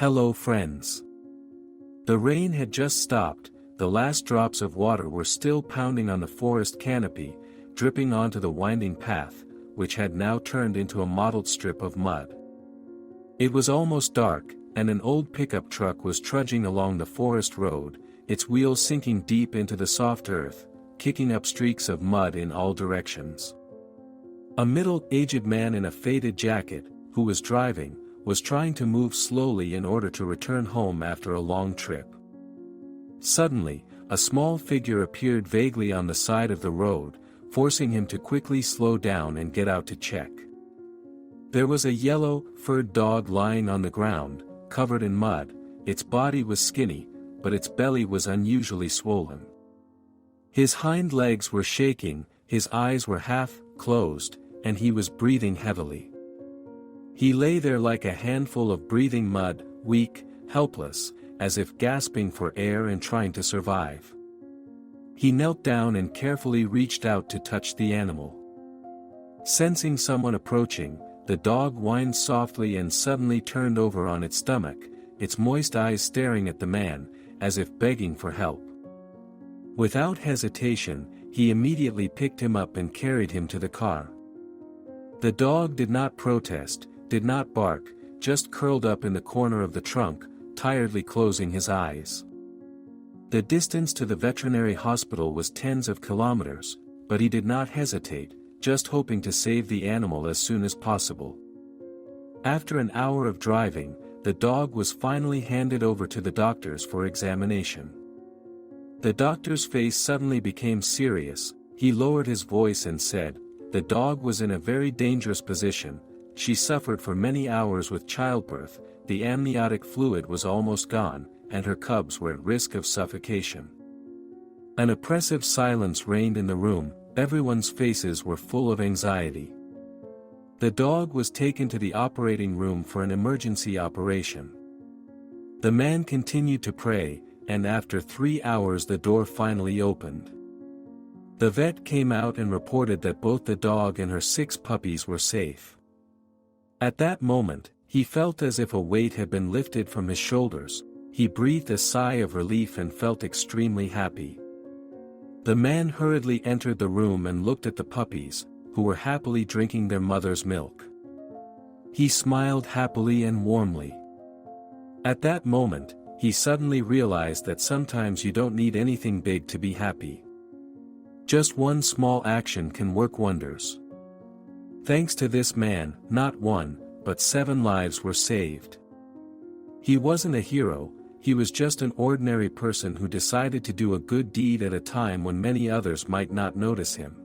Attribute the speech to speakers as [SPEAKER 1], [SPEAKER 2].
[SPEAKER 1] Hello friends. The rain had just stopped, the last drops of water were still pounding on the forest canopy, dripping onto the winding path, which had now turned into a mottled strip of mud. It was almost dark, and an old pickup truck was trudging along the forest road, its wheels sinking deep into the soft earth, kicking up streaks of mud in all directions. A middle-aged man in a faded jacket, who was driving, was trying to move slowly in order to return home after a long trip. Suddenly, a small figure appeared vaguely on the side of the road, forcing him to quickly slow down and get out to check. There was a yellow, furred dog lying on the ground, covered in mud. Its body was skinny, but its belly was unusually swollen. His hind legs were shaking, his eyes were half closed, and he was breathing heavily. He lay there like a handful of breathing mud, weak, helpless, as if gasping for air and trying to survive. He knelt down and carefully reached out to touch the animal. Sensing someone approaching, the dog whined softly and suddenly turned over on its stomach, its moist eyes staring at the man, as if begging for help. Without hesitation, he immediately picked him up and carried him to the car. The dog did not protest, did not bark, just curled up in the corner of the trunk, tiredly closing his eyes. The distance to the veterinary hospital was tens of kilometers, but he did not hesitate, just hoping to save the animal as soon as possible. After an hour of driving, the dog was finally handed over to the doctors for examination. The doctor's face suddenly became serious. He lowered his voice and said, "The dog was in a very dangerous position. She suffered for many hours with childbirth, the amniotic fluid was almost gone, and her cubs were at risk of suffocation." An oppressive silence reigned in the room, everyone's faces were full of anxiety. The dog was taken to the operating room for an emergency operation. The man continued to pray, and after 3 hours the door finally opened. The vet came out and reported that both the dog and her 6 puppies were safe. At that moment, he felt as if a weight had been lifted from his shoulders. He breathed a sigh of relief and felt extremely happy. The man hurriedly entered the room and looked at the puppies, who were happily drinking their mother's milk. He smiled happily and warmly. At that moment, he suddenly realized that sometimes you don't need anything big to be happy. Just one small action can work wonders. Thanks to this man, not 1, but 7 lives were saved. He wasn't a hero, he was just an ordinary person who decided to do a good deed at a time when many others might not notice him.